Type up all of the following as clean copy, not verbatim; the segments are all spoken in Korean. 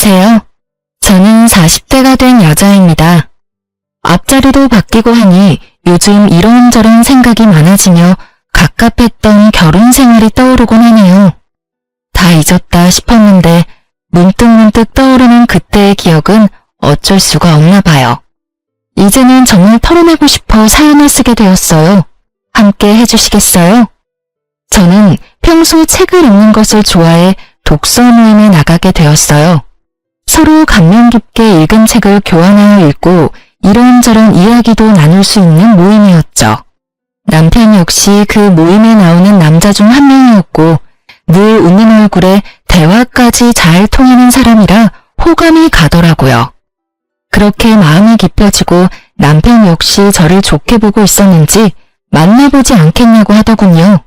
안녕하세요. 저는 40대가 된 여자입니다. 앞자리도 바뀌고 하니 요즘 이런저런 생각이 많아지며 갑갑했던 결혼 생활이 떠오르곤 하네요. 다 잊었다 싶었는데 문득문득 떠오르는 그때의 기억은 어쩔 수가 없나 봐요. 이제는 정말 털어내고 싶어 사연을 쓰게 되었어요. 함께 해주시겠어요? 저는 평소 책을 읽는 것을 좋아해 독서 모임에 나가게 되었어요. 서로 감명 깊게 읽은 책을 교환하여 읽고 이런저런 이야기도 나눌 수 있는 모임이었죠. 남편 역시 그 모임에 나오는 남자 중 한 명이었고 늘 웃는 얼굴에 대화까지 잘 통하는 사람이라 호감이 가더라고요. 그렇게 마음이 깊어지고 남편 역시 저를 좋게 보고 있었는지 만나보지 않겠냐고 하더군요.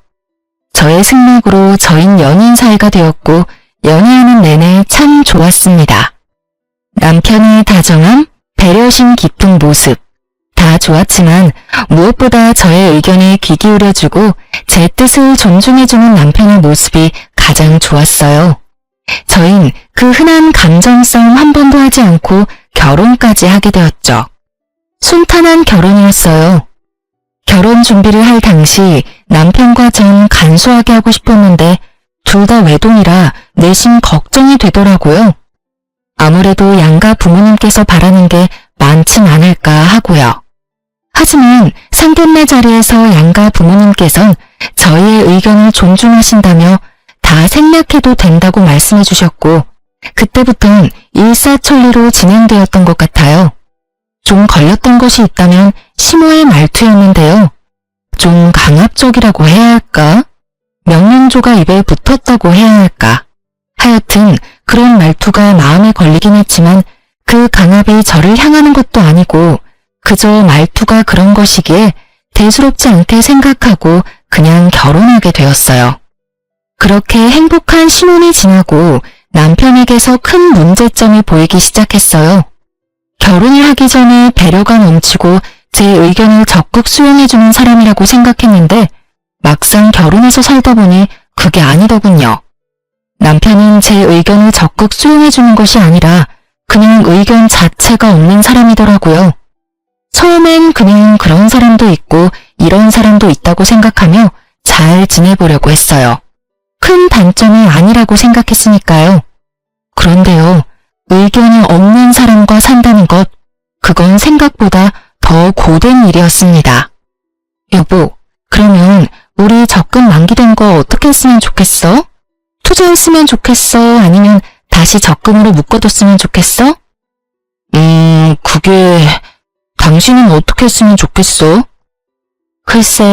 저의 승낙으로 저흰 연인 사이가 되었고 연애하는 내내 참 좋았습니다. 남편의 다정함, 배려심 깊은 모습 다 좋았지만 무엇보다 저의 의견에 귀 기울여주고 제 뜻을 존중해주는 남편의 모습이 가장 좋았어요. 저흰 그 흔한 감정 싸움 한 번도 하지 않고 결혼까지 하게 되었죠. 순탄한 결혼이었어요. 결혼 준비를 할 당시 남편과 전 간소하게 하고 싶었는데 둘 다 외동이라 내심 걱정이 되더라고요. 아무래도 양가 부모님께서 바라는 게 많진 않을까 하고요. 하지만 상견례 자리에서 양가 부모님께선 저희의 의견을 존중하신다며 다 생략해도 된다고 말씀해 주셨고 그때부턴 일사천리로 진행되었던 것 같아요. 좀 걸렸던 것이 있다면 시모의 말투였는데요. 좀 강압적이라고 해야 할까? 명령조가 입에 붙었다고 해야 할까? 하여튼 그런 말투가 마음에 걸리긴 했지만 그 강압이 저를 향하는 것도 아니고 그저 말투가 그런 것이기에 대수롭지 않게 생각하고 그냥 결혼하게 되었어요. 그렇게 행복한 신혼이 지나고 남편에게서 큰 문제점이 보이기 시작했어요. 결혼을 하기 전에 배려가 넘치고 제 의견을 적극 수용해주는 사람이라고 생각했는데 막상 결혼해서 살다 보니 그게 아니더군요. 남편은 제 의견을 적극 수용해주는 것이 아니라 그냥 의견 자체가 없는 사람이더라고요. 처음엔 그냥 그런 사람도 있고 이런 사람도 있다고 생각하며 잘 지내보려고 했어요. 큰 단점이 아니라고 생각했으니까요. 그런데요, 의견이 없는 사람과 산다는 것, 그건 생각보다 더 고된 일이었습니다. 여보, 그러면 우리 적금 만기된 거 어떻게 했으면 좋겠어? 투자했으면 좋겠어? 아니면 다시 적금으로 묶어뒀으면 좋겠어? 그게... 당신은 어떻게 했으면 좋겠어? 글쎄,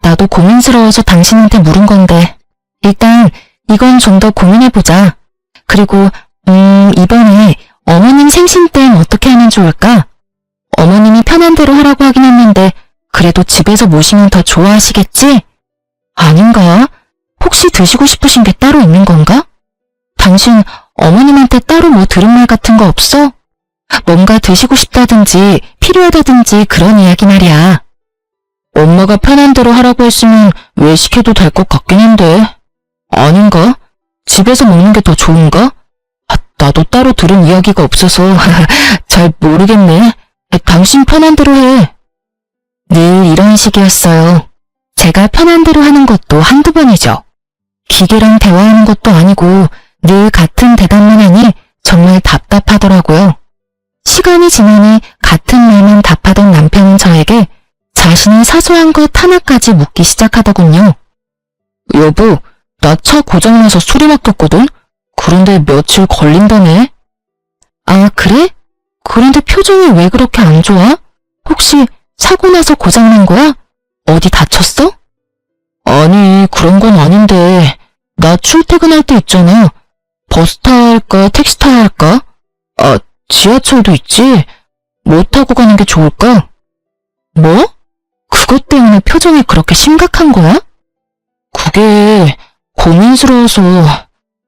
나도 고민스러워서 당신한테 물은 건데 일단 이건 좀 더 고민해보자. 그리고 이번에 어머님 생신 땐 어떻게 하면 좋을까? 어머님이 편한 대로 하라고 하긴 했는데 그래도 집에서 모시면 더 좋아하시겠지? 아닌가? 혹시 드시고 싶으신 게 따로 있는 건가? 당신 어머님한테 따로 뭐 들은 말 같은 거 없어? 뭔가 드시고 싶다든지 필요하다든지 그런 이야기 말이야. 엄마가 편한 대로 하라고 했으면 왜 시켜도 될 것 같긴 한데. 아닌가? 집에서 먹는 게 더 좋은가? 나도 따로 들은 이야기가 없어서 잘 모르겠네. 당신 편한 대로 해. 늘 이런 식이었어요. 제가 편한 대로 하는 것도 한두 번이죠. 기계랑 대화하는 것도 아니고 늘 같은 대답만 하니 정말 답답하더라고요. 시간이 지나니 같은 말만 답하던 남편은 저에게 자신의 사소한 것 하나까지 묻기 시작하더군요. 여보, 나 차 고장나서 수리 맡겼거든? 그런데 며칠 걸린다네? 아, 그래? 그런데 표정이 왜 그렇게 안 좋아? 혹시 사고 나서 고장난 거야? 어디 다쳤어? 아니, 그런 건 아닌데 나 출퇴근할 때 있잖아. 버스 타야 할까, 택시 타야 할까? 지하철도 있지? 뭐 타고 가는 게 좋을까? 뭐? 그것 때문에 표정이 그렇게 심각한 거야? 그게 고민스러워서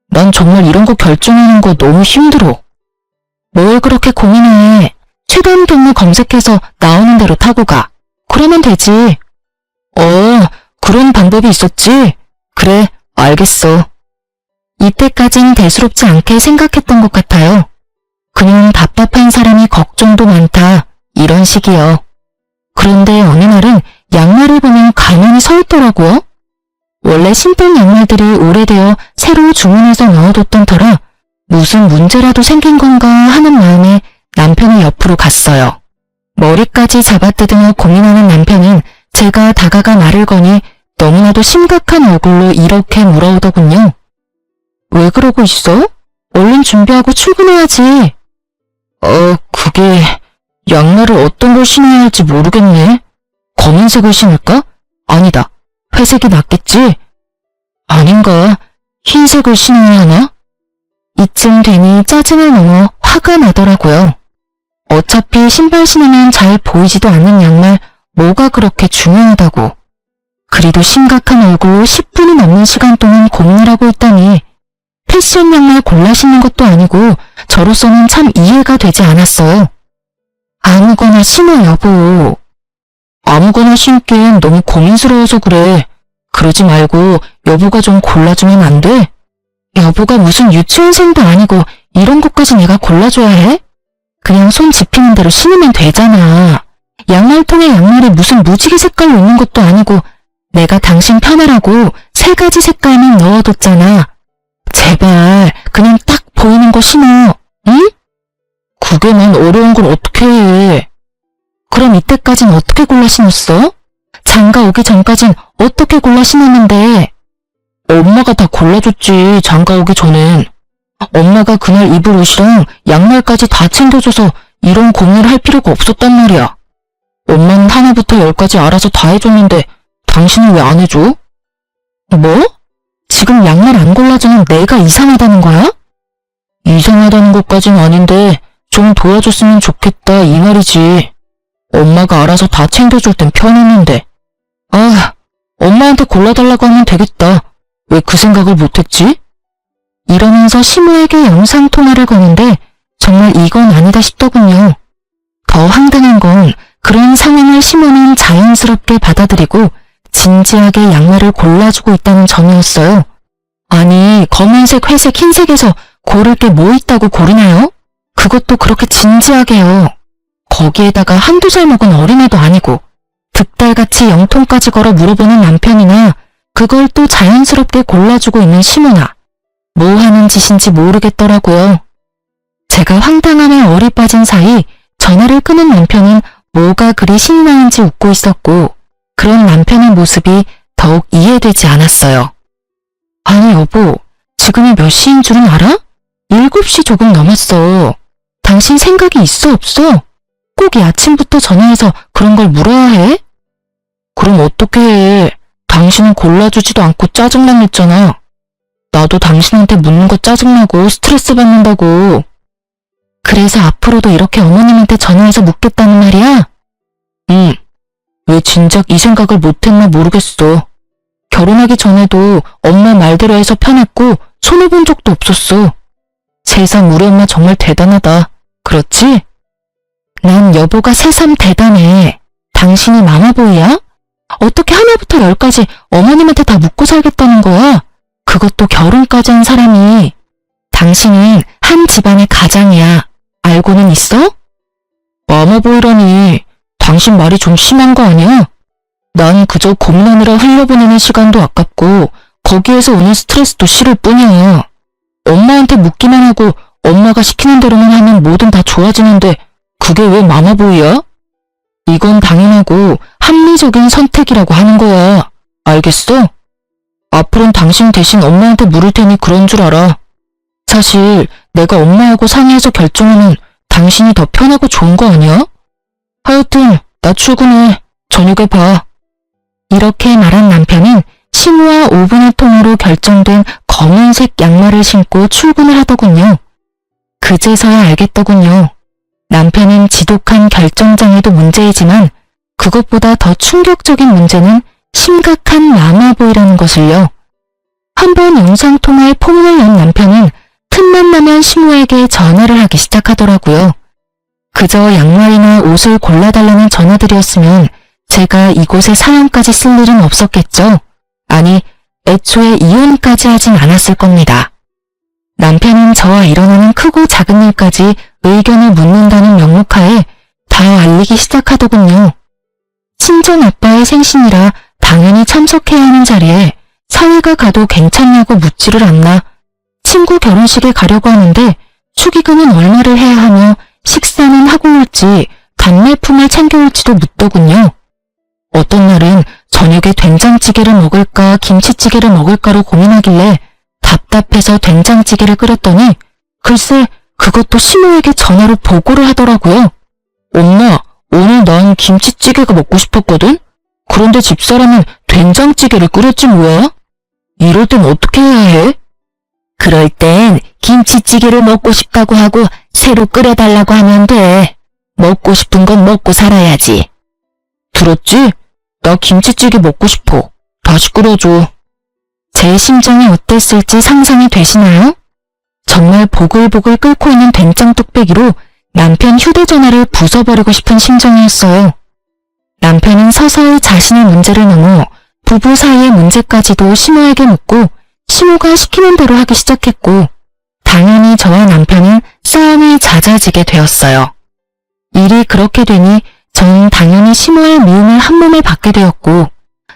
난 정말 이런 거 결정하는 거 너무 힘들어. 뭘 그렇게 고민해. 최단 경로 검색해서 나오는 대로 타고 가. 그러면 되지. 그런 방법이 있었지? 그래, 알겠어. 이때까진 대수롭지 않게 생각했던 것 같아요. 그냥 답답한 사람이 걱정도 많다, 이런 식이요. 그런데 어느 날은 양말을 보면 가만히 서 있더라고요. 원래 신던 양말들이 오래되어 새로 주문해서 넣어뒀던 터라 무슨 문제라도 생긴 건가 하는 마음에 남편의 옆으로 갔어요. 머리까지 잡아뜯으며 고민하는 남편은 제가 다가가 말을 거니 너무나도 심각한 얼굴로 이렇게 물어오더군요. 왜 그러고 있어? 얼른 준비하고 출근해야지. 그게 양말을 어떤 걸 신어야 할지 모르겠네. 검은색을 신을까? 아니다. 회색이 낫겠지? 아닌가? 흰색을 신어야 하나? 이쯤 되니 짜증을 넘어 화가 나더라고요. 어차피 신발 신으면 잘 보이지도 않는 양말 뭐가 그렇게 중요하다고. 그리도 심각한 얼굴로 10분이 넘는 시간 동안 고민을 하고 있다니 패션 양말 골라 신는 것도 아니고 저로서는 참 이해가 되지 않았어요. 아무거나 신어 여보. 아무거나 신기엔 너무 고민스러워서 그래. 그러지 말고 여보가 좀 골라주면 안 돼? 여보가 무슨 유치원생도 아니고 이런 것까지 내가 골라줘야 해? 그냥 손 집히는 대로 신으면 되잖아. 양말통에 양말이 무슨 무지개 색깔로 있는 것도 아니고 내가 당신 편하라고 3가지 색깔만 넣어뒀잖아. 제발 그냥 딱 보이는 거 신어. 응? 그게 난 어려운 걸 어떻게 해. 그럼 이때까진 어떻게 골라 신었어? 장가 오기 전까진 어떻게 골라 신었는데? 엄마가 다 골라줬지, 장가 오기 전엔. 엄마가 그날 입을 옷이랑 양말까지 다 챙겨줘서 이런 고민을 할 필요가 없었단 말이야. 엄마는 하나부터 10까지 알아서 다 해줬는데 당신은 왜 안 해줘? 뭐? 지금 양말 안 골라주는 내가 이상하다는 거야? 이상하다는 것까진 아닌데 좀 도와줬으면 좋겠다 이 말이지. 엄마가 알아서 다 챙겨줄 땐 편했는데. 엄마한테 골라달라고 하면 되겠다. 왜 그 생각을 못했지? 이러면서 시모에게 영상통화를 거는데 정말 이건 아니다 싶더군요. 더 황당한 건 그런 상황을 시모는 자연스럽게 받아들이고 진지하게 양말을 골라주고 있다는 점이었어요. 아니, 검은색, 회색, 흰색에서 고를 게 뭐 있다고 고르나요? 그것도 그렇게 진지하게요. 거기에다가 한두 살 먹은 어린애도 아니고 득달같이 영통까지 걸어 물어보는 남편이나 그걸 또 자연스럽게 골라주고 있는 시모나 뭐 하는 짓인지 모르겠더라고요. 제가 황당함에 얼이 빠진 사이 전화를 끊은 남편은 뭐가 그리 신이 나는지 웃고 있었고 그런 남편의 모습이 더욱 이해되지 않았어요. 아니 여보, 지금이 몇 시인 줄은 알아? 7시 조금 넘었어. 당신 생각이 있어 없어? 꼭 이 아침부터 전화해서 그런 걸 물어야 해? 그럼 어떻게 해? 당신은 골라주지도 않고 짜증만 냈잖아. 나도 당신한테 묻는 거 짜증나고 스트레스 받는다고. 그래서 앞으로도 이렇게 어머님한테 전화해서 묻겠다는 말이야? 응. 왜 진작 이 생각을 못했나 모르겠어. 결혼하기 전에도 엄마 말대로 해서 편했고 손해본 적도 없었어. 세상 우리 엄마 정말 대단하다. 그렇지? 난 여보가 새삼 대단해. 당신이 마마보이야? 어떻게 하나부터 10까지 어머님한테 다 묻고 살겠다는 거야? 그것도 결혼까지 한 사람이. 당신은 한 집안의 가장이야. 알고는 있어? 마마보이라니. 당신 말이 좀 심한 거 아니야? 난 그저 고민하느라 흘려보내는 시간도 아깝고 거기에서 오는 스트레스도 싫을 뿐이야. 엄마한테 묻기만 하고 엄마가 시키는 대로만 하면 뭐든 다 좋아지는데 그게 왜 마마보이야? 이건 당연하고 합리적인 선택이라고 하는 거야. 알겠어? 앞으로는 당신 대신 엄마한테 물을 테니 그런 줄 알아. 사실 내가 엄마하고 상의해서 결정하면 당신이 더 편하고 좋은 거 아니야? 하여튼 나 출근해. 저녁에 봐. 이렇게 말한 남편은 시모와 5분의 통으로 결정된 검은색 양말을 신고 출근을 하더군요. 그제서야 알겠더군요. 남편은 지독한 결정장애도 문제이지만 그것보다 더 충격적인 문제는 심각한 마마보이라는 것을요. 한번 영상통화에 포문을 연 남편은 틈만 나면 시모에게 전화를 하기 시작하더라고요. 그저 양말이나 옷을 골라달라는 전화들이었으면 제가 이곳에 사연까지 쓸 일은 없었겠죠. 아니, 애초에 이혼까지 하진 않았을 겁니다. 남편은 저와 일어나는 크고 작은 일까지 의견을 묻는다는 명목하에 다 알리기 시작하더군요. 친정 아빠의 생신이라 당연히 참석해야 하는 자리에 사회가 가도 괜찮냐고 묻지를 않나 친구 결혼식에 가려고 하는데 축의금은 얼마를 해야 하며 식사는 하고 올지 답례품을 챙겨올지도 묻더군요. 어떤 날은 저녁에 된장찌개를 먹을까 김치찌개를 먹을까로 고민하길래 답답해서 된장찌개를 끓였더니 글쎄 그것도 시모에게 전화로 보고를 하더라고요. 엄마, 오늘 난 김치찌개가 먹고 싶었거든? 그런데 집사람은 된장찌개를 끓였지 뭐야? 이럴 땐 어떻게 해야 해? 그럴 땐 김치찌개를 먹고 싶다고 하고 새로 끓여달라고 하면 돼. 먹고 싶은 건 먹고 살아야지. 들었지? 나 김치찌개 먹고 싶어. 다시 끓여줘. 제 심정이 어땠을지 상상이 되시나요? 정말 보글보글 끓고 있는 된장 뚝배기로 남편 휴대전화를 부숴버리고 싶은 심정이었어요. 남편은 서서히 자신의 문제를 넘어 부부 사이의 문제까지도 시모에게 묻고 시모가 시키는 대로 하기 시작했고 당연히 저와 남편은 싸움이 잦아지게 되었어요. 일이 그렇게 되니 전 당연히 시모의 미움을 한몸에 받게 되었고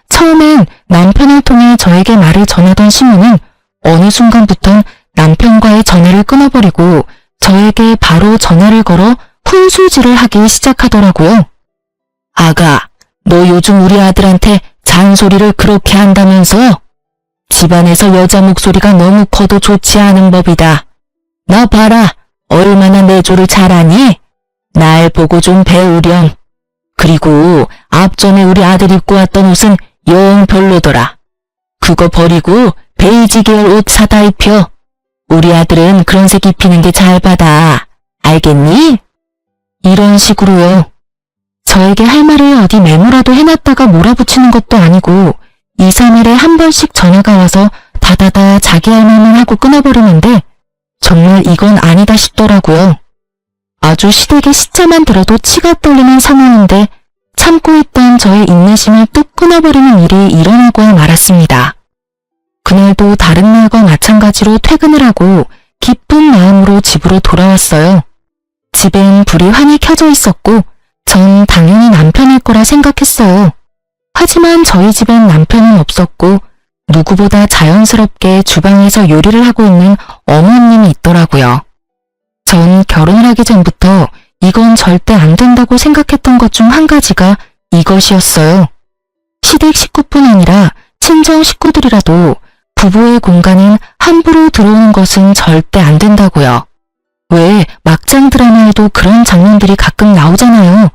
처음엔 남편을 통해 저에게 말을 전하던 시모는 어느 순간부턴 남편과의 전화를 끊어버리고 저에게 바로 전화를 걸어 훈수질을 하기 시작하더라고요. 아가, 너 요즘 우리 아들한테 잔소리를 그렇게 한다면서? 집안에서 여자 목소리가 너무 커도 좋지 않은 법이다. 나 봐라, 얼마나 내조를 잘하니? 날 보고 좀 배우렴. 그리고 앞전에 우리 아들 입고 왔던 옷은 영 별로더라. 그거 버리고 베이지 계열 옷 사다 입혀. 우리 아들은 그런 색 입히는 게 잘 받아. 알겠니? 이런 식으로요. 저에게 할 말을 어디 메모라도 해놨다가 몰아붙이는 것도 아니고 2, 3일에 한 번씩 전화가 와서 다다다 자기 할 말만 하고 끊어버리는데 정말 이건 아니다 싶더라고요. 아주 시댁의 시자만 들어도 치가 떨리는 상황인데 참고 있던 저의 인내심을 뚝 끊어버리는 일이 일어나고야 말았습니다. 그날도 다른 날과 마찬가지로 퇴근을 하고 기쁜 마음으로 집으로 돌아왔어요. 집엔 불이 환히 켜져 있었고 전 당연히 남편일 거라 생각했어요. 하지만 저희 집엔 남편은 없었고 누구보다 자연스럽게 주방에서 요리를 하고 있는 어머님이 있더라고요. 전 결혼을 하기 전부터 이건 절대 안 된다고 생각했던 것 중 한 가지가 이것이었어요. 시댁 식구뿐 아니라 친정 식구들이라도 부부의 공간인 함부로 들어오는 것은 절대 안 된다고요. 왜 막장 드라마에도 그런 장면들이 가끔 나오잖아요.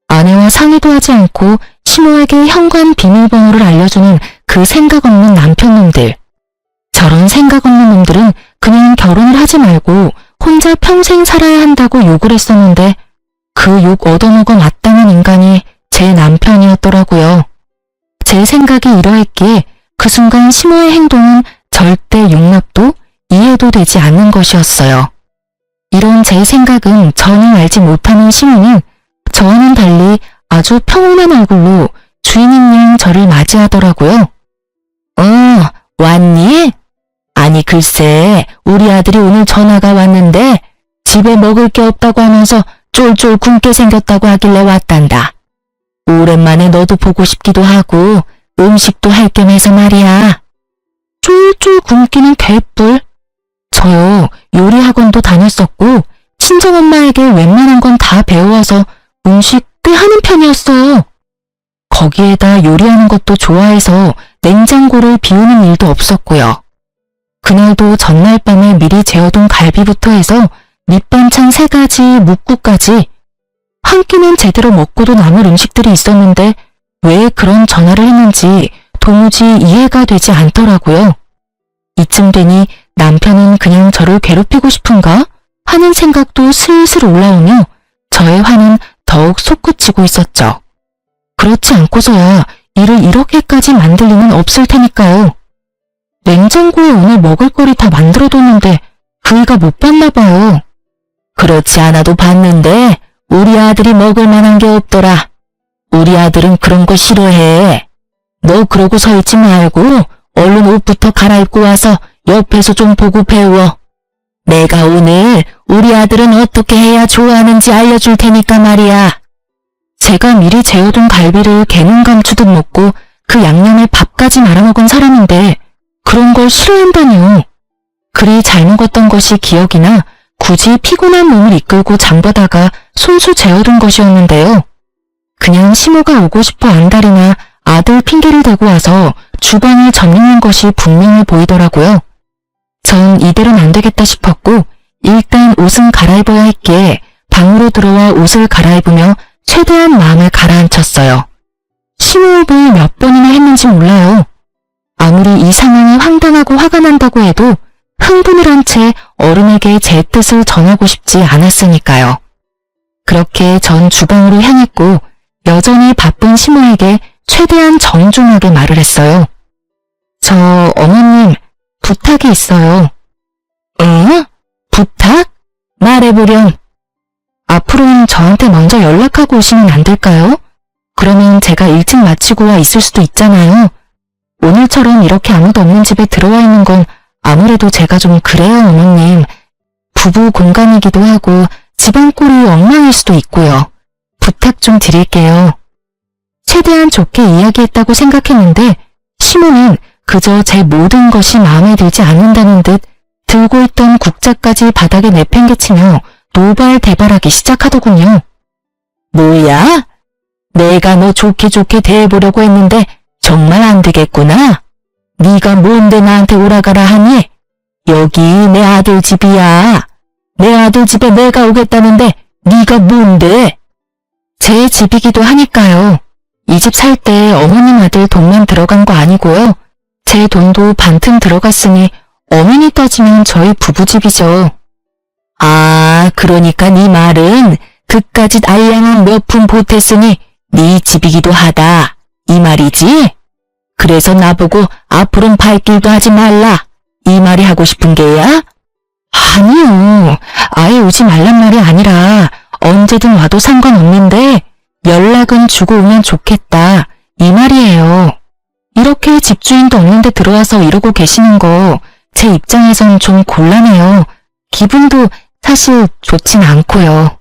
아내와 상의도 하지 않고 시모에게 현관 비밀번호를 알려주는 그 생각 없는 남편놈들. 저런 생각 없는 놈들은 그냥 결혼을 하지 말고 혼자 평생 살아야 한다고 욕을 했었는데 그 욕 얻어먹어 마땅한 인간이 제 남편이었더라고요. 제 생각이 이러했기에 그 순간 시모의 행동은 절대 용납도 이해도 되지 않는 것이었어요. 이런 제 생각은 전혀 알지 못하는 시모는 저와는 달리 아주 평온한 얼굴로 주인인 양 저를 맞이하더라고요. 왔니? 아니 글쎄 우리 아들이 오늘 전화가 왔는데 집에 먹을 게 없다고 하면서 쫄쫄 굶게 생겼다고 하길래 왔단다. 오랜만에 너도 보고 싶기도 하고 음식도 할 겸 해서 말이야. 쫄쫄 굶기는 개뿔. 저요 요리 학원도 다녔었고 친정엄마에게 웬만한 건 다 배워와서 음식 꽤 하는 편이었어요. 거기에다 요리하는 것도 좋아해서 냉장고를 비우는 일도 없었고요. 그날도 전날 밤에 미리 재워둔 갈비부터 해서 밑반찬 3가지, 묵국까지 한 끼는 제대로 먹고도 남을 음식들이 있었는데 왜 그런 전화를 했는지 도무지 이해가 되지 않더라고요. 이쯤 되니 남편은 그냥 저를 괴롭히고 싶은가 하는 생각도 슬슬 올라오며 저의 화는 더욱 솟구치고 있었죠. 그렇지 않고서야 일을 이렇게까지 만들 리는 없을 테니까요. 냉장고에 오늘 먹을 거리 다 만들어뒀는데 그이가 못 봤나 봐요. 그렇지 않아도 봤는데 우리 아들이 먹을 만한 게 없더라. 우리 아들은 그런 거 싫어해. 너 그러고 서 있지 말고 얼른 옷부터 갈아입고 와서 옆에서 좀 보고 배워. 내가 오늘 우리 아들은 어떻게 해야 좋아하는지 알려줄 테니까 말이야. 제가 미리 재워둔 갈비를 개눈 감추듯 먹고 그 양념에 밥까지 말아먹은 사람인데 그런 걸 싫어한다니요. 그리 잘 먹었던 것이 기억이 나 굳이 피곤한 몸을 이끌고 장보다가 손수 재워둔 것이었는데요. 그냥 시모가 오고 싶어 안달이나 아들 핑계를 대고 와서 주방을 점령한 것이 분명해 보이더라고요. 전 이대로는 안 되겠다 싶었고 일단 옷은 갈아입어야 했기에 방으로 들어와 옷을 갈아입으며 최대한 마음을 가라앉혔어요. 심호흡을 몇 번이나 했는지 몰라요. 아무리 이 상황이 황당하고 화가 난다고 해도 흥분을 한 채 어른에게 제 뜻을 전하고 싶지 않았으니까요. 그렇게 전 주방으로 향했고 여전히 바쁜 시모에게 최대한 정중하게 말을 했어요. 저 어머님 부탁이 있어요. 응? 부탁? 말해보렴. 앞으로는 저한테 먼저 연락하고 오시면 안 될까요? 그러면 제가 일찍 마치고 와 있을 수도 있잖아요. 오늘처럼 이렇게 아무도 없는 집에 들어와 있는 건 아무래도 제가 좀 그래요, 어머님. 부부 공간이기도 하고 집안 꼴이 엉망일 수도 있고요. 부탁 좀 드릴게요. 최대한 좋게 이야기했다고 생각했는데 시모는 그저 제 모든 것이 마음에 들지 않는다는 듯 들고 있던 국자까지 바닥에 내팽개치며 노발대발하기 시작하더군요. 뭐야? 내가 너 좋게 대해보려고 했는데 정말 안 되겠구나. 네가 뭔데 나한테 오라가라 하니? 여기 내 아들 집이야. 내 아들 집에 내가 오겠다는데 네가 뭔데? 제 집이기도 하니까요. 이 집 살 때 어머님 아들 돈만 들어간 거 아니고요. 제 돈도 반틈 들어갔으니 엄연히 따지면 저희 부부집이죠. 아, 그러니까 네 말은 그까짓 알량한 몇 푼 보탰으니 네 집이기도 하다. 이 말이지? 그래서 나보고 앞으로는 발길도 하지 말라. 이 말이 하고 싶은 게야? 아니요. 아예 오지 말란 말이 아니라 언제든 와도 상관없는데 연락은 주고 오면 좋겠다. 이 말이에요. 이렇게 집주인도 없는데 들어와서 이러고 계시는 거 제 입장에선 좀 곤란해요. 기분도 사실 좋진 않고요.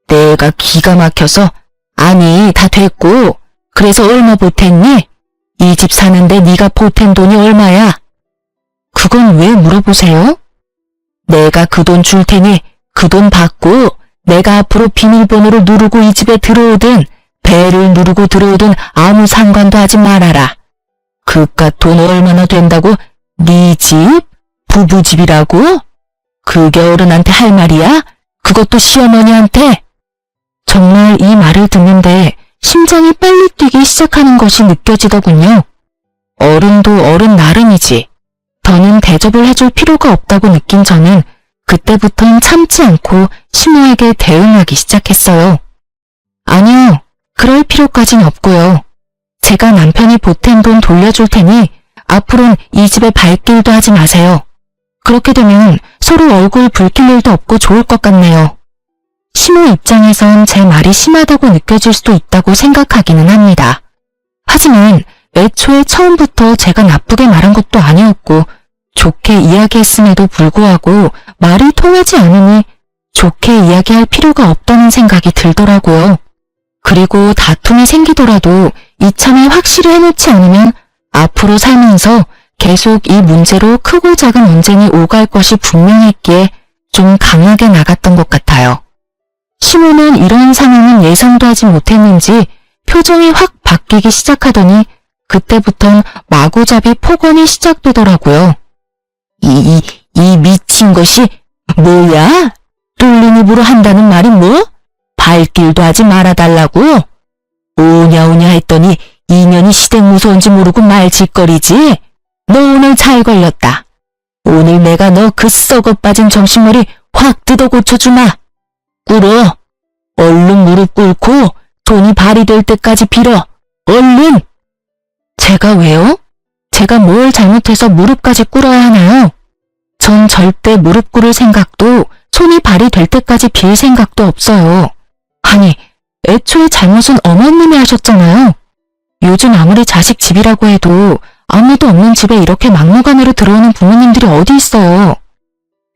내가 기가 막혀서 아니 다 됐고 그래서 얼마 보탰니? 이 집 사는데 네가 보탠 돈이 얼마야? 그건 왜 물어보세요? 내가 그 돈 줄 테니 그 돈 받고 내가 앞으로 비밀번호를 누르고 이 집에 들어오든 배를 누르고 들어오든 아무 상관도 하지 말아라. 그깟 돈 얼마나 된다고 네 집? 부부집이라고? 그게 어른한테 할 말이야? 그것도 시어머니한테? 정말 이 말을 듣는데 심장이 빨리 뛰기 시작하는 것이 느껴지더군요. 어른도 어른 나름이지. 더는 대접을 해줄 필요가 없다고 느낀 저는 그때부턴 참지 않고 시모에게 대응하기 시작했어요. 아니요, 그럴 필요까진 없고요. 제가 남편이 보탠 돈 돌려줄 테니 앞으로는 이 집에 발길도 하지 마세요. 그렇게 되면 서로 얼굴 붉힐 일도 없고 좋을 것 같네요. 시모 입장에선 제 말이 심하다고 느껴질 수도 있다고 생각하기는 합니다. 하지만 애초에 처음부터 제가 나쁘게 말한 것도 아니었고 좋게 이야기했음에도 불구하고 말이 통하지 않으니 좋게 이야기할 필요가 없다는 생각이 들더라고요. 그리고 다툼이 생기더라도 이참에 확실히 해놓지 않으면 앞으로 살면서 계속 이 문제로 크고 작은 언쟁이 오갈 것이 분명했기에 좀 강하게 나갔던 것 같아요. 시모는 이런 상황은 예상도 하지 못했는지 표정이 확 바뀌기 시작하더니 그때부턴 마구잡이 폭언이 시작되더라고요. 이 미친 것이 뭐야? 뚫린 입으로 한다는 말이 뭐? 발길도 하지 말아달라고? 오냐오냐 했더니 이년이 시댁 무서운지 모르고 말짓거리지? 너 오늘 잘 걸렸다. 오늘 내가 너 그 썩어 빠진 정신머리 확 뜯어 고쳐주마. 꿇어. 얼른 무릎 꿇고 돈이 발휘될 때까지 빌어. 얼른. 제가 왜요? 제가 뭘 잘못해서 무릎까지 꿇어야 하나요? 전 절대 무릎 꿇을 생각도 손이 발휘될 때까지 빌 생각도 없어요. 아니, 애초에 잘못은 어머님이 하셨잖아요. 요즘 아무리 자식 집이라고 해도 아무도 없는 집에 이렇게 막무가내로 들어오는 부모님들이 어디 있어요.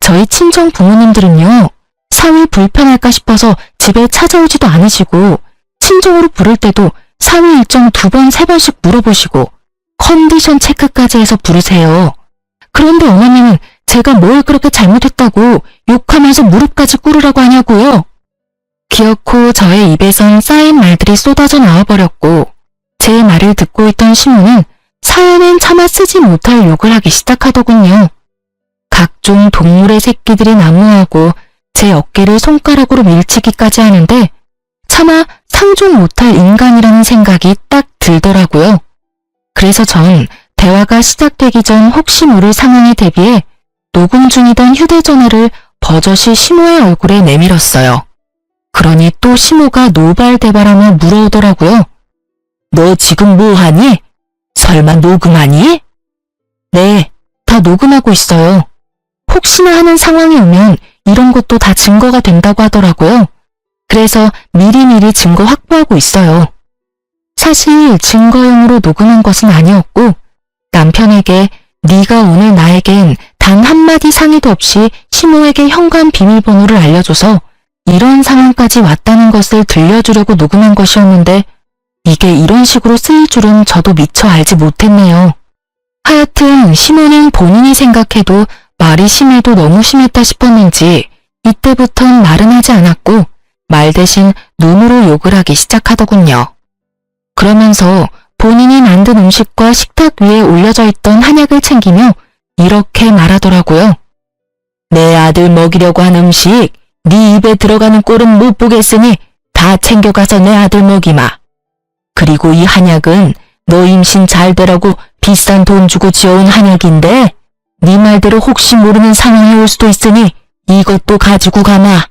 저희 친정 부모님들은요, 사위 불편할까 싶어서 집에 찾아오지도 않으시고, 친정으로 부를 때도 사위 일정 2번, 3번씩 물어보시고, 컨디션 체크까지 해서 부르세요. 그런데 어머님은 제가 뭘 그렇게 잘못했다고 욕하면서 무릎까지 꿇으라고 하냐고요. 기어코 저의 입에선 쌓인 말들이 쏟아져 나와버렸고, 제 말을 듣고 있던 시모는 사연은 차마 쓰지 못할 욕을 하기 시작하더군요. 각종 동물의 새끼들이 난무하고 제 어깨를 손가락으로 밀치기까지 하는데 차마 상종 못할 인간이라는 생각이 딱 들더라고요. 그래서 전 대화가 시작되기 전 혹시 모를 상황에 대비해 녹음 중이던 휴대전화를 버젓이 시모의 얼굴에 내밀었어요. 그러니 또 시모가 노발대발하며 물어오더라고요. 너 지금 뭐하니? 설마 녹음하니? 네, 다 녹음하고 있어요. 혹시나 하는 상황이 오면 이런 것도 다 증거가 된다고 하더라고요. 그래서 미리미리 증거 확보하고 있어요. 사실 증거용으로 녹음한 것은 아니었고 남편에게 네가 오늘 나에겐 단 한마디 상의도 없이 시모에게 현관 비밀번호를 알려줘서 이런 상황까지 왔다는 것을 들려주려고 녹음한 것이었는데 이게 이런 식으로 쓰일 줄은 저도 미처 알지 못했네요. 하여튼 시모는 본인이 생각해도 말이 심해도 너무 심했다 싶었는지 이때부턴 말은 하지 않았고 말 대신 눈으로 욕을 하기 시작하더군요. 그러면서 본인이 만든 음식과 식탁 위에 올려져 있던 한약을 챙기며 이렇게 말하더라고요. 내 아들 먹이려고 한 음식 네 입에 들어가는 꼴은 못 보겠으니 다 챙겨가서 내 아들 먹이마. 그리고 이 한약은 너 임신 잘 되라고 비싼 돈 주고 지어온 한약인데 네 말대로 혹시 모르는 상황이 올 수도 있으니 이것도 가지고 가마.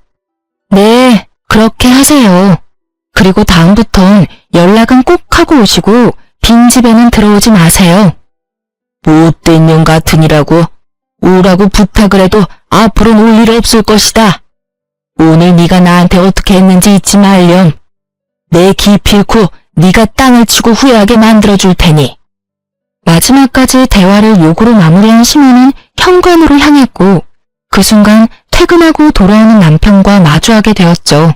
네, 그렇게 하세요. 그리고 다음부턴 연락은 꼭 하고 오시고 빈집에는 들어오지 마세요. 못된 년 같으니라고 오라고 부탁을 해도 앞으로는 올 일 없을 것이다. 오늘 네가 나한테 어떻게 했는지 잊지 말렴. 내 기필코 네가 땅을 치고 후회하게 만들어줄 테니. 마지막까지 대화를 욕으로 마무리한 시모는 현관으로 향했고 그 순간 퇴근하고 돌아오는 남편과 마주하게 되었죠.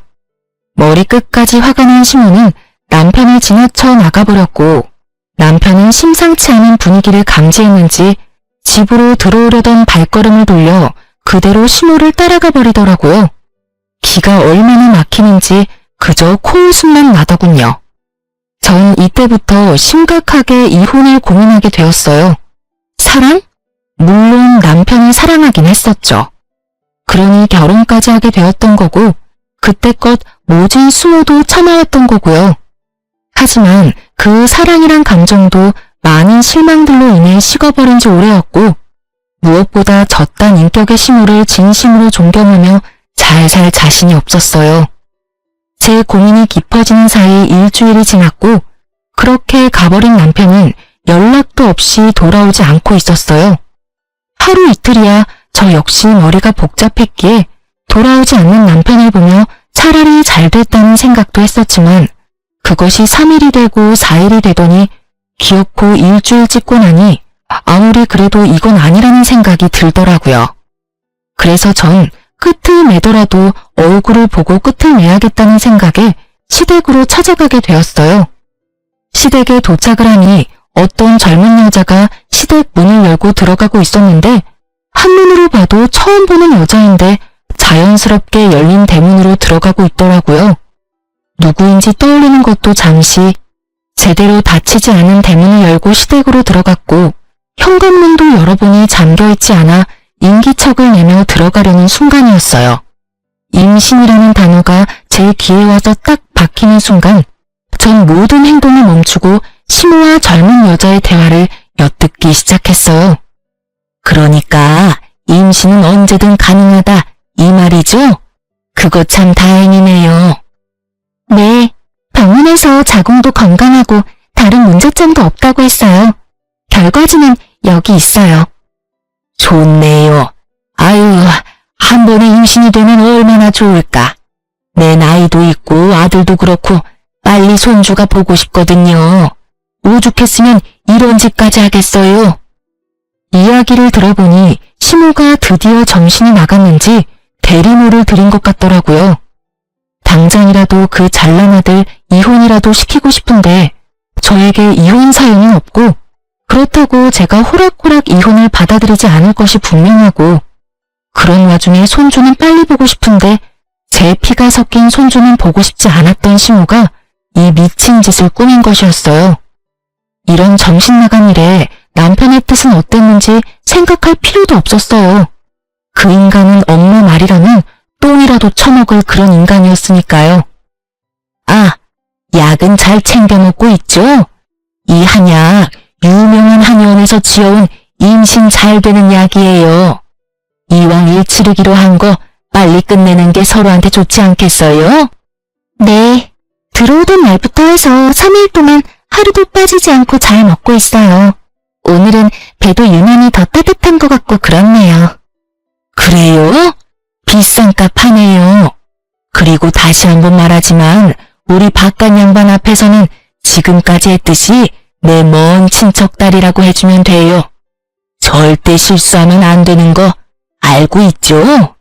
머리끝까지 화가 난 시모는 남편을 지나쳐 나가버렸고 남편은 심상치 않은 분위기를 감지했는지 집으로 들어오려던 발걸음을 돌려 그대로 시모를 따라가 버리더라고요. 기가 얼마나 막히는지 그저 코웃음만 나더군요. 전 이때부터 심각하게 이혼을 고민하게 되었어요. 사랑? 물론 남편을 사랑하긴 했었죠. 그러니 결혼까지 하게 되었던 거고 그때껏 모진 수모도 참아왔던 거고요. 하지만 그 사랑이란 감정도 많은 실망들로 인해 식어버린 지 오래였고 무엇보다 저딴 인격의 시모를 진심으로 존경하며 잘 살 자신이 없었어요. 제 고민이 깊어지는 사이 일주일이 지났고 그렇게 가버린 남편은 연락도 없이 돌아오지 않고 있었어요. 하루 이틀이야 저 역시 머리가 복잡했기에 돌아오지 않는 남편을 보며 차라리 잘 됐다는 생각도 했었지만 그것이 3일이 되고 4일이 되더니 기어코 일주일 찍고 나니 아무리 그래도 이건 아니라는 생각이 들더라고요. 그래서 전 끝을 내더라도 얼굴을 보고 끝을 내야겠다는 생각에 시댁으로 찾아가게 되었어요. 시댁에 도착을 하니 어떤 젊은 여자가 시댁 문을 열고 들어가고 있었는데 한눈으로 봐도 처음 보는 여자인데 자연스럽게 열린 대문으로 들어가고 있더라고요. 누구인지 떠올리는 것도 잠시 제대로 닫히지 않은 대문을 열고 시댁으로 들어갔고 현관문도 열어보니 잠겨있지 않아 인기척을 내며 들어가려는 순간이었어요. 임신이라는 단어가 제 귀에 와서 딱 박히는 순간 전 모든 행동을 멈추고 시모와 젊은 여자의 대화를 엿듣기 시작했어요. 그러니까 임신은 언제든 가능하다 이 말이죠? 그거 참 다행이네요. 네, 병원에서 자궁도 건강하고 다른 문제점도 없다고 했어요. 결과지는 여기 있어요. 좋네요. 아유, 한 번에 임신이 되면 얼마나 좋을까. 내 나이도 있고 아들도 그렇고 빨리 손주가 보고 싶거든요. 오죽했으면 이런 짓까지 하겠어요. 이야기를 들어보니 시모가 드디어 정신이 나갔는지 대리모를 들인 것 같더라고요. 당장이라도 그 잘난 아들 이혼이라도 시키고 싶은데 저에게 이혼 사연은 없고 그렇다고 제가 호락호락 이혼을 받아들이지 않을 것이 분명하고 그런 와중에 손주는 빨리 보고 싶은데 제 피가 섞인 손주는 보고 싶지 않았던 시모가 이 미친 짓을 꾸민 것이었어요. 이런 정신 나간 일에 남편의 뜻은 어땠는지 생각할 필요도 없었어요. 그 인간은 엄마 말이라면 똥이라도 처먹을 그런 인간이었으니까요. 아, 약은 잘 챙겨 먹고 있죠? 이 한약 유명한 한의원에서 지어온 임신 잘 되는 약이에요. 이왕 일 치르기로 한 거 빨리 끝내는 게 서로한테 좋지 않겠어요? 네, 들어오던 날부터 해서 3일 동안 하루도 빠지지 않고 잘 먹고 있어요. 오늘은 배도 유난히 더 따뜻한 것 같고 그렇네요. 그래요? 비싼 값 하네요. 그리고 다시 한번 말하지만 우리 바깥 양반 앞에서는 지금까지 했듯이 내 먼 친척 딸이라고 해주면 돼요. 절대 실수하면 안 되는 거 알고 있죠?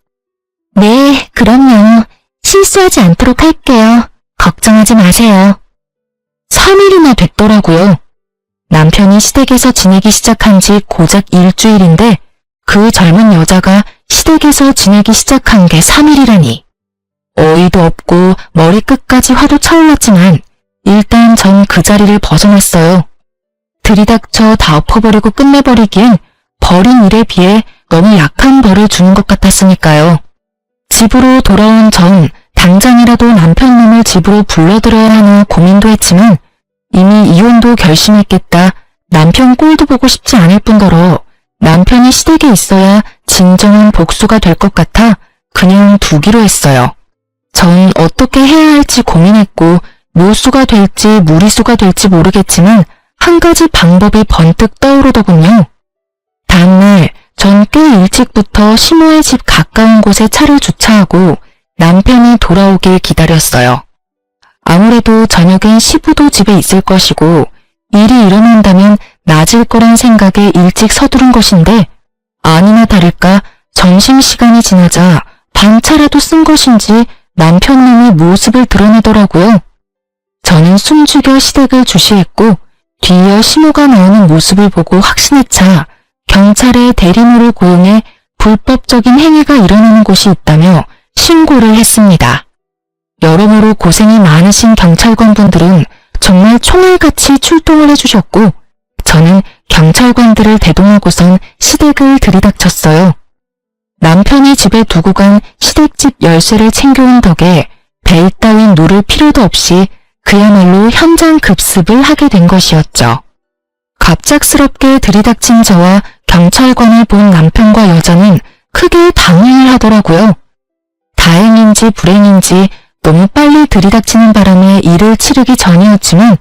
네, 그럼요. 실수하지 않도록 할게요. 걱정하지 마세요. 3일이나 됐더라고요. 남편이 시댁에서 지내기 시작한 지 고작 일주일인데 그 젊은 여자가 시댁에서 지내기 시작한 게 3일이라니. 어이도 없고 머리끝까지 화도 차올랐지만 일단 전 그 자리를 벗어났어요. 들이닥쳐 다 엎어버리고 끝내버리기엔 벌인 일에 비해 너무 약한 벌을 주는 것 같았으니까요. 집으로 돌아온 전 당장이라도 남편 놈을 집으로 불러들여야 하나 고민도 했지만 이미 이혼도 결심했겠다. 남편 꼴도 보고 싶지 않을 뿐더러 남편이 시댁에 있어야 진정한 복수가 될 것 같아 그냥 두기로 했어요. 전 어떻게 해야 할지 고민했고 묘수가 될지 무리수가 될지 모르겠지만 한 가지 방법이 번뜩 떠오르더군요. 다음날 전 꽤 일찍부터 시모의 집 가까운 곳에 차를 주차하고 남편이 돌아오길 기다렸어요. 아무래도 저녁엔 시부도 집에 있을 것이고 일이 일어난다면 낮을 거란 생각에 일찍 서두른 것인데 아니나 다를까 점심시간이 지나자 반차라도 쓴 것인지 남편놈이 모습을 드러내더라고요. 저는 숨죽여 시댁을 주시했고 뒤이어 시모가 나오는 모습을 보고 확신에 차 경찰에 대리모를 고용해 불법적인 행위가 일어나는 곳이 있다며 신고를 했습니다. 여러모로 고생이 많으신 경찰관분들은 정말 총알같이 출동을 해주셨고 저는 경찰관들을 대동하고선 시댁을 들이닥쳤어요. 남편이 집에 두고 간 시댁집 열쇠를 챙겨온 덕에 벨 따윈 노를 필요도 없이 그야말로 현장 급습을 하게 된 것이었죠. 갑작스럽게 들이닥친 저와 경찰관을 본 남편과 여자는 크게 당황을 하더라고요. 다행인지 불행인지 너무 빨리 들이닥치는 바람에 일을 치르기 전이었지만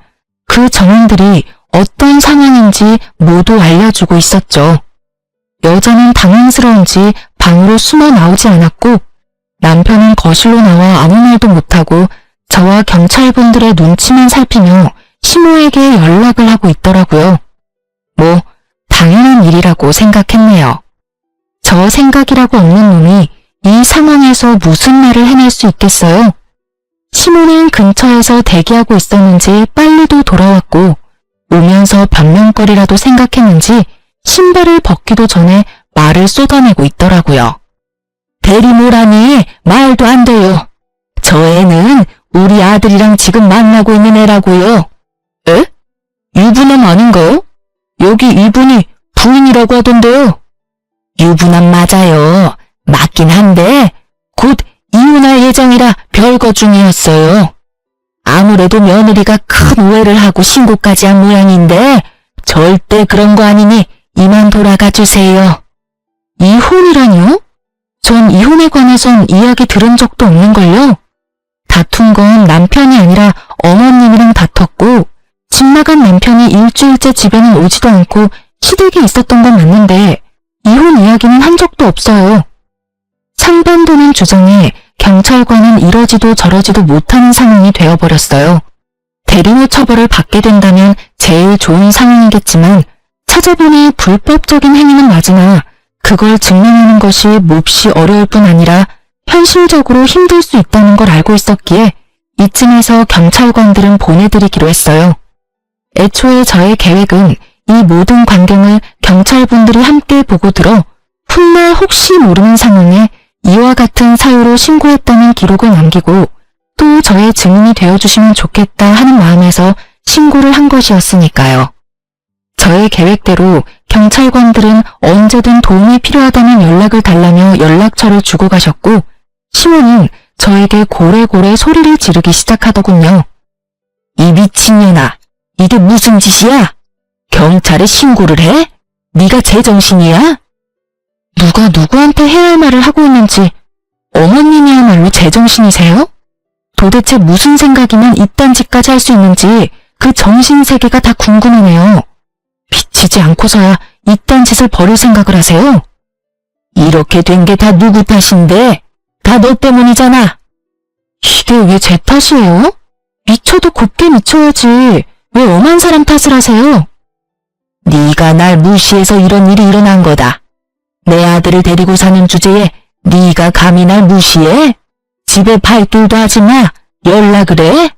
그 전원들이 어떤 상황인지 모두 알려주고 있었죠. 여자는 당황스러운지 방으로 숨어 나오지 않았고 남편은 거실로 나와 아무 말도 못하고 저와 경찰분들의 눈치만 살피며 시모에게 연락을 하고 있더라고요. 뭐 당연한 일이라고 생각했네요. 저 생각이라고 없는 놈이 이 상황에서 무슨 말을 해낼 수 있겠어요? 시모는 근처에서 대기하고 있었는지 빨리도 돌아왔고 오면서 변명거리라도 생각했는지 신발을 벗기도 전에 말을 쏟아내고 있더라고요. 대리모라니 말도 안 돼요. 저 애는 우리 아들이랑 지금 만나고 있는 애라고요. 에? 유부남 아닌가요? 여기 이분이 부인이라고 하던데요. 유부남 맞아요. 맞긴 한데 곧 이혼할 예정이라 별거 중이었어요. 아무래도 며느리가 큰 오해를 하고 신고까지 한 모양인데 절대 그런 거 아니니 이만 돌아가 주세요. 이혼이라뇨? 전 이혼에 관해선 이야기 들은 적도 없는걸요. 다툰 건 남편이 아니라 어머님이랑 다퉜고 집 나간 남편이 일주일째 집에는 오지도 않고 시댁에 있었던 건 맞는데 이혼 이야기는 한 적도 없어요. 상반되는 주장에 경찰관은 이러지도 저러지도 못하는 상황이 되어버렸어요. 대리모 처벌을 받게 된다면 제일 좋은 상황이겠지만 찾아보니 불법적인 행위는 맞으나 그걸 증명하는 것이 몹시 어려울 뿐 아니라 현실적으로 힘들 수 있다는 걸 알고 있었기에 이쯤에서 경찰관들은 보내드리기로 했어요. 애초에 저의 계획은 이 모든 광경을 경찰분들이 함께 보고 들어 훗날 혹시 모르는 상황에 이와 같은 사유로 신고했다는 기록을 남기고 또 저의 증인이 되어주시면 좋겠다 하는 마음에서 신고를 한 것이었으니까요. 저의 계획대로 경찰관들은 언제든 도움이 필요하다는 연락을 달라며 연락처를 주고 가셨고 시몬은 저에게 고래고래 소리를 지르기 시작하더군요. 이 미친년아, 이게 무슨 짓이야? 경찰에 신고를 해? 네가 제정신이야? 누가 누구한테 해야 할 말을 하고 있는지 어머님이야말로 제정신이세요? 도대체 무슨 생각이면 이딴 짓까지 할 수 있는지 그 정신세계가 다 궁금하네요. 미치지 않고서야 이딴 짓을 벌일 생각을 하세요? 이렇게 된 게 다 누구 탓인데? 다 너 때문이잖아. 이게 왜 제 탓이에요? 미쳐도 곱게 미쳐야지. 왜 엄한 사람 탓을 하세요? 네가 날 무시해서 이런 일이 일어난 거다. 내 아들을 데리고 사는 주제에 네가 감히 날 무시해? 집에 발길도 하지 마. 연락을 해?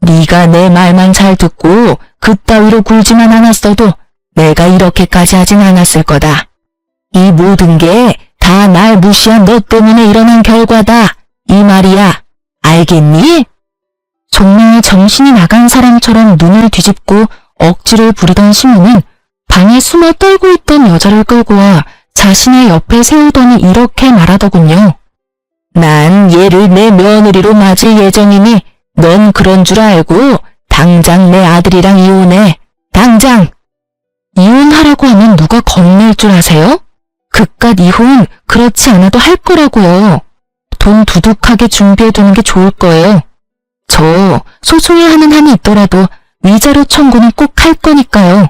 네가 내 말만 잘 듣고 그따위로 굴지만 않았어도 내가 이렇게까지 하진 않았을 거다. 이 모든 게 다 날 무시한 너 때문에 일어난 결과다. 이 말이야. 알겠니? 정말 정신이 나간 사람처럼 눈을 뒤집고 억지를 부리던 시몬은 방에 숨어 떨고 있던 여자를 끌고 와 자신의 옆에 세우더니 이렇게 말하더군요. 난 얘를 내 며느리로 맞을 예정이니 넌 그런 줄 알고 당장 내 아들이랑 이혼해. 당장! 이혼하라고 하면 누가 겁낼 줄 아세요? 그깟 이혼 그렇지 않아도 할 거라고요. 돈 두둑하게 준비해두는 게 좋을 거예요. 저 소송에 하는 한이 있더라도 위자료 청구는 꼭 할 거니까요.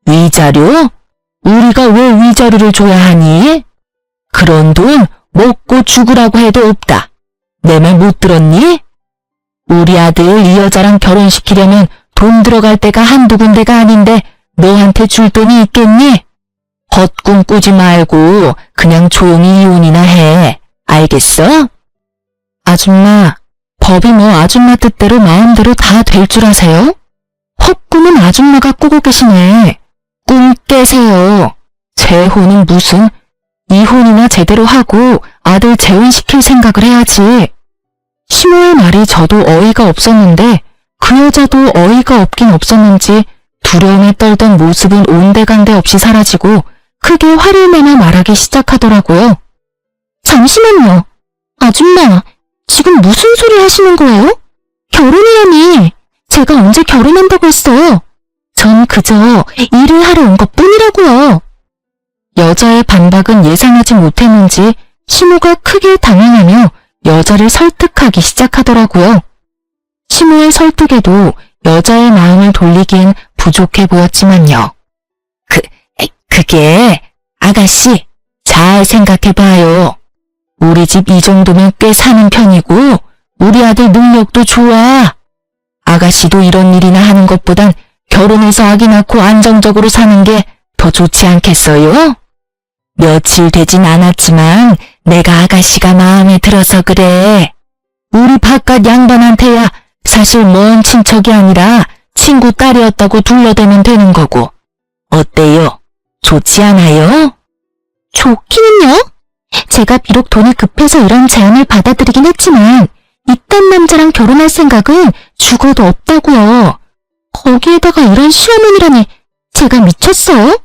위자료? 우리가 왜 위자료를 줘야 하니? 그런 돈 먹고 죽으라고 해도 없다. 내 말 못 들었니? 우리 아들 이 여자랑 결혼시키려면 돈 들어갈 데가 한두 군데가 아닌데 너한테 줄 돈이 있겠니? 헛꿈 꾸지 말고 그냥 조용히 이혼이나 해. 알겠어? 아줌마, 법이 뭐 아줌마 뜻대로 마음대로 다 될 줄 아세요? 헛꿈은 아줌마가 꾸고 계시네. 꿈 깨세요. 재혼은 무슨, 이혼이나 제대로 하고 아들 재혼시킬 생각을 해야지. 시모의 말이 저도 어이가 없었는데 그 여자도 어이가 없긴 없었는지 두려움에 떨던 모습은 온데간데 없이 사라지고 크게 화를 내며 말하기 시작하더라고요. 잠시만요. 아줌마, 지금 무슨 소리 하시는 거예요? 결혼이라니. 제가 언제 결혼한다고 했어요? 전 그저 일을 하러 온 것뿐이라고요. 여자의 반박은 예상하지 못했는지 시모가 크게 당황하며 여자를 설득하기 시작하더라고요. 시모의 설득에도 여자의 마음을 돌리기엔 부족해 보였지만요. 그게 아가씨 잘 생각해봐요. 우리 집 이 정도면 꽤 사는 편이고 우리 아들 능력도 좋아. 아가씨도 이런 일이나 하는 것보단 결혼해서 아기 낳고 안정적으로 사는 게 더 좋지 않겠어요? 며칠 되진 않았지만 내가 아가씨가 마음에 들어서 그래. 우리 바깥 양반한테야 사실 먼 친척이 아니라 친구 딸이었다고 둘러대면 되는 거고. 어때요? 좋지 않아요? 좋기는요? 제가 비록 돈이 급해서 이런 제안을 받아들이긴 했지만 이딴 남자랑 결혼할 생각은 죽어도 없다고요. 거기에다가 이런 시어머니라니 제가 미쳤어요?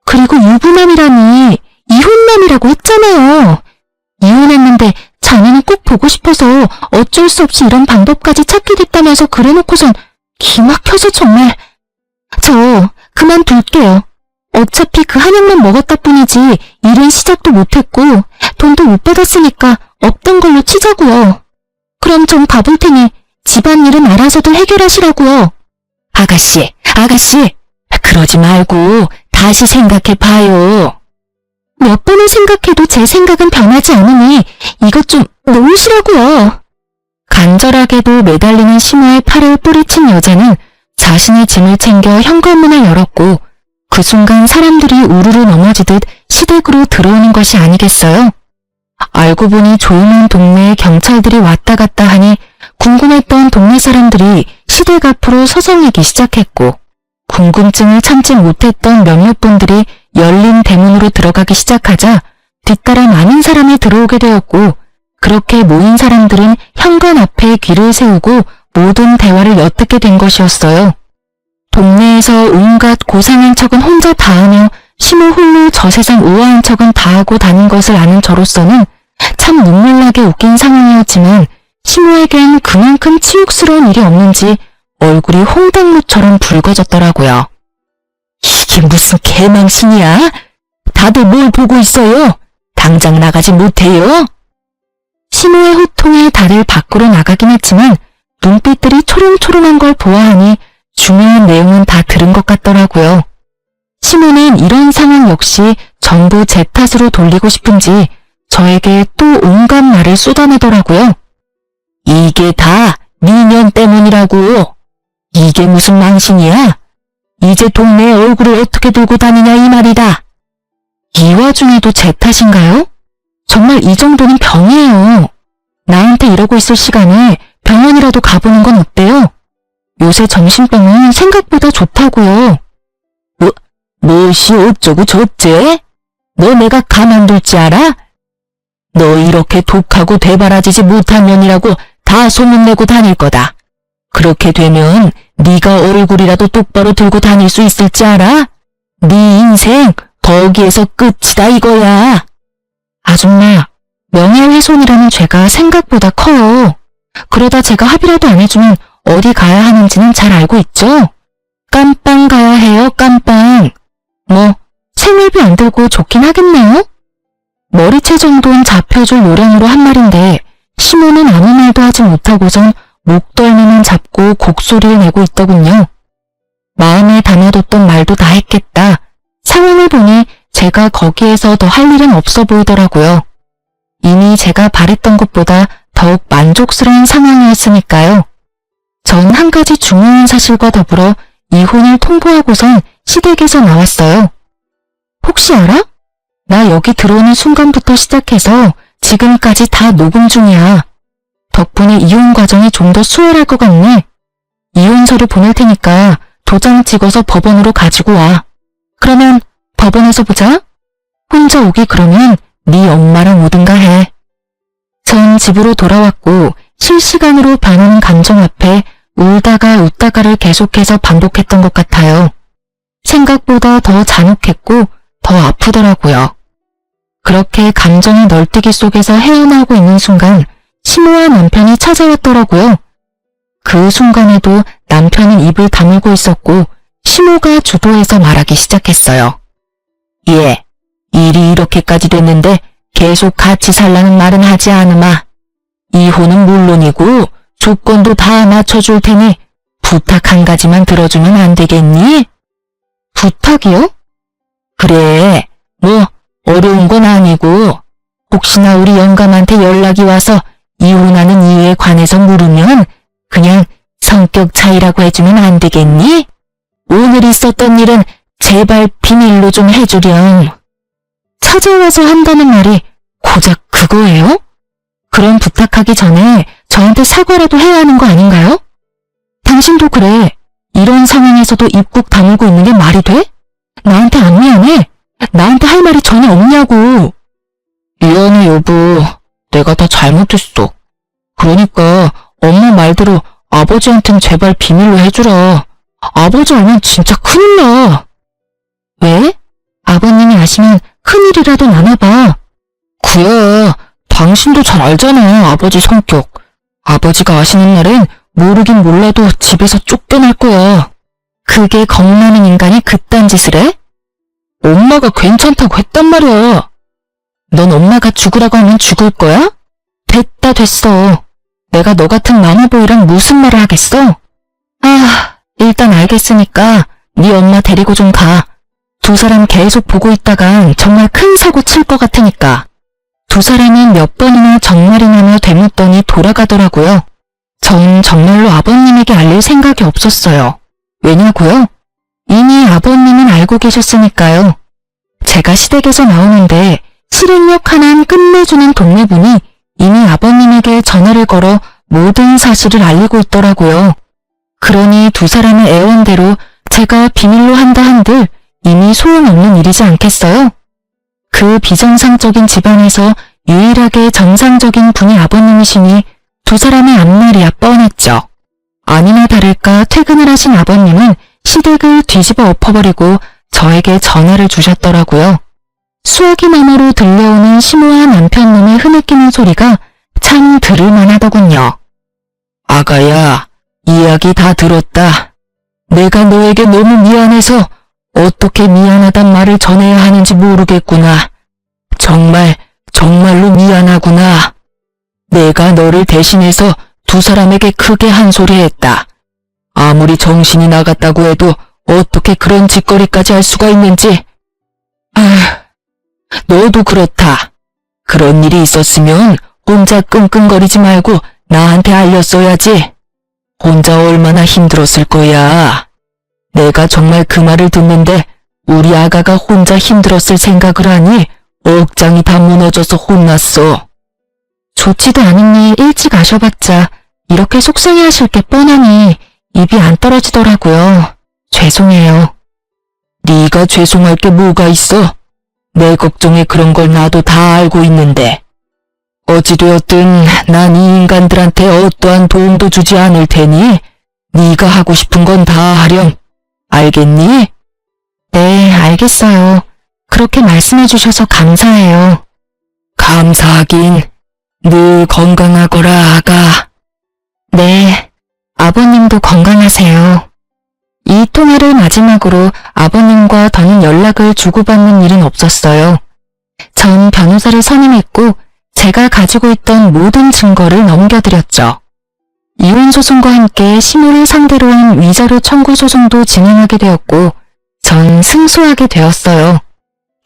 그리고 유부남이라니 이혼남이라고 했잖아요. 이혼했는데 자네는 꼭 보고 싶어서 어쩔 수 없이 이런 방법까지 찾게 됐다면서 그래놓고선 기막혀서 정말. 저 그만둘게요. 어차피 그 한약만 먹었다 뿐이지 일은 시작도 못했고 돈도 못 받았으니까 없던 걸로 치자고요. 그럼 전 가볼 테니 집안일은 알아서도 해결하시라고요. 아가씨, 그러지 말고 다시 생각해봐요. 몇 번을 생각해도 제 생각은 변하지 않으니 이것 좀 놓으시라고요. 간절하게도 매달리는 시모의 팔을 뿌리친 여자는 자신의 짐을 챙겨 현관문을 열었고 그 순간 사람들이 우르르 넘어지듯 시댁으로 들어오는 것이 아니겠어요? 알고 보니 조용한 동네에 경찰들이 왔다 갔다 하니 궁금했던 동네 사람들이 시댁 앞으로 서성이기 시작했고, 궁금증을 참지 못했던 몇몇 분들이 열린 대문으로 들어가기 시작하자 뒤따라 많은 사람이 들어오게 되었고, 그렇게 모인 사람들은 현관 앞에 귀를 세우고 모든 대화를 엿듣게 된 것이었어요. 동네에서 온갖 고상한 척은 혼자 다 하며 시모 홀로 저 세상 우아한 척은 다 하고 다닌 것을 아는 저로서는 참 눈물나게 웃긴 상황이었지만, 시모에겐 그만큼 치욕스러운 일이 없는지 얼굴이 홍당무처럼 붉어졌더라고요. 이게 무슨 개망신이야? 다들 뭘 보고 있어요? 당장 나가지 못해요? 시모의 호통에 다들 밖으로 나가긴 했지만 눈빛들이 초롱초롱한 걸 보아하니 중요한 내용은 다 들은 것 같더라고요. 시모는 이런 상황 역시 전부 제 탓으로 돌리고 싶은지 저에게 또 온갖 말을 쏟아내더라고요. 이게 다 미년 때문이라고. 이게 무슨 망신이야? 이제 동네에 얼굴을 어떻게 들고 다니냐 이 말이다. 이 와중에도 제 탓인가요? 정말 이 정도는 병이에요. 나한테 이러고 있을 시간에 병원이라도 가보는 건 어때요? 요새 정신병은 생각보다 좋다고요. 무엇이 어쩌고 저쩌? 너 내가 가만둘지 알아? 너 이렇게 독하고 되바라지지 못한 년이라고 다 소문내고 다닐 거다. 그렇게 되면 네가 얼굴이라도 똑바로 들고 다닐 수 있을지 알아? 네 인생 거기에서 끝이다 이거야. 아줌마, 명예훼손이라는 죄가 생각보다 커요. 그러다 제가 합의라도 안 해주면 어디 가야 하는지는 잘 알고 있죠? 깜빵 가야 해요, 깜빵. 뭐 생활비 안 들고 좋긴 하겠네요? 머리채 정도는 잡혀줄 요량으로 한 말인데 시모는 아무 말도 하지 못하고선 목덜미만 잡고 곡소리를 내고 있더군요. 마음에 담아뒀던 말도 다 했겠다. 상황을 보니 제가 거기에서 더 할 일은 없어 보이더라고요. 이미 제가 바랬던 것보다 더욱 만족스러운 상황이었으니까요. 전 한 가지 중요한 사실과 더불어 이혼을 통보하고선 시댁에서 나왔어요. 혹시 알아? 나 여기 들어오는 순간부터 시작해서 지금까지 다 녹음 중이야. 덕분에 이혼 과정이 좀 더 수월할 것 같네. 이혼서를 보낼 테니까 도장 찍어서 법원으로 가지고 와. 그러면 법원에서 보자. 혼자 오기 그러면 네 엄마랑 오든가 해. 전 집으로 돌아왔고 실시간으로 반하는 감정 앞에 울다가 웃다가를 계속해서 반복했던 것 같아요. 생각보다 더 잔혹했고 더 아프더라고요. 그렇게 감정의 널뛰기 속에서 헤어나오고 있는 순간 시모와 남편이 찾아왔더라고요. 그 순간에도 남편은 입을 다물고 있었고 시모가 주도해서 말하기 시작했어요. 예, 일이 이렇게까지 됐는데 계속 같이 살라는 말은 하지 않으마. 이혼은 물론이고 조건도 다 맞춰줄 테니 부탁 한 가지만 들어주면 안 되겠니? 부탁이요? 그래, 뭐 어려운 건 아니고 혹시나 우리 영감한테 연락이 와서 이혼하는 이유에 관해서 물으면 그냥 성격 차이라고 해주면 안 되겠니? 오늘 있었던 일은 제발 비밀로 좀 해주렴. 찾아와서 한다는 말이 고작 그거예요? 그럼 부탁하기 전에 저한테 사과라도 해야 하는 거 아닌가요? 당신도 그래. 이런 상황에서도 입국 다물고 있는 게 말이 돼? 나한테 안 미안해? 나한테 할 말이 전혀 없냐고. 미안해 여보. 내가 다 잘못했어. 그러니까 엄마 말대로 아버지한텐 제발 비밀로 해주라. 아버지 알면 진짜 큰일 나. 왜? 아버님이 아시면 큰일이라도 나나봐. 그야 당신도 잘 알잖아 아버지 성격. 아버지가 아시는 날엔 모르긴 몰라도 집에서 쫓겨날 거야. 그게 겁나는 인간이 그딴 짓을 해? 엄마가 괜찮다고 했단 말이야. 넌 엄마가 죽으라고 하면 죽을 거야? 됐다 됐어. 내가 너 같은 마마보이랑 무슨 말을 하겠어? 일단 알겠으니까 네 엄마 데리고 좀 가. 두 사람 계속 보고 있다간 정말 큰 사고 칠 것 같으니까. 두 사람은 몇 번이나 정말이냐며 되묻더니 돌아가더라고요. 전 정말로 아버님에게 알릴 생각이 없었어요. 왜냐고요? 이미 아버님은 알고 계셨으니까요. 제가 시댁에서 나오는데 실행력 하나는 끝내주는 동네분이 이미 아버님에게 전화를 걸어 모든 사실을 알리고 있더라고요. 그러니 두 사람의 애원대로 제가 비밀로 한다 한들 이미 소용없는 일이지 않겠어요? 그 비정상적인 집안에서 유일하게 정상적인 분이 아버님이시니 두 사람의 앞날이야 뻔했죠. 아니나 다를까 퇴근을 하신 아버님은 시댁을 뒤집어 엎어버리고 저에게 전화를 주셨더라고요. 수화기 너머로 들려오는 심오한 남편놈의 흐느끼는 소리가 참 들을만하더군요. 아가야, 이야기 다 들었다. 내가 너에게 너무 미안해서 어떻게 미안하단 말을 전해야 하는지 모르겠구나. 정말로 미안하구나. 내가 너를 대신해서 두 사람에게 크게 한 소리 했다. 아무리 정신이 나갔다고 해도 어떻게 그런 짓거리까지 할 수가 있는지. 너도 그렇다. 그런 일이 있었으면 혼자 끙끙거리지 말고 나한테 알렸어야지. 혼자 얼마나 힘들었을 거야. 내가 정말 그 말을 듣는데 우리 아가가 혼자 힘들었을 생각을 하니 억장이 다 무너져서 혼났어. 좋지도 않은 일 일찍 아셔봤자 이렇게 속상해하실 게 뻔하니 입이 안 떨어지더라고요. 죄송해요. 네가 죄송할 게 뭐가 있어? 내 걱정에 그런 걸 나도 다 알고 있는데. 어찌되었든 난 이 인간들한테 어떠한 도움도 주지 않을 테니 네가 하고 싶은 건 다 하렴. 알겠니? 네, 알겠어요. 그렇게 말씀해 주셔서 감사해요. 감사하긴. 늘 건강하거라, 아가. 네, 아버님도 건강하세요. 이 통화를 마지막으로 아버님과 더는 연락을 주고받는 일은 없었어요. 전 변호사를 선임했고 제가 가지고 있던 모든 증거를 넘겨드렸죠. 이혼 소송과 함께 시모를 상대로 한 위자료 청구 소송도 진행하게 되었고 전 승소하게 되었어요.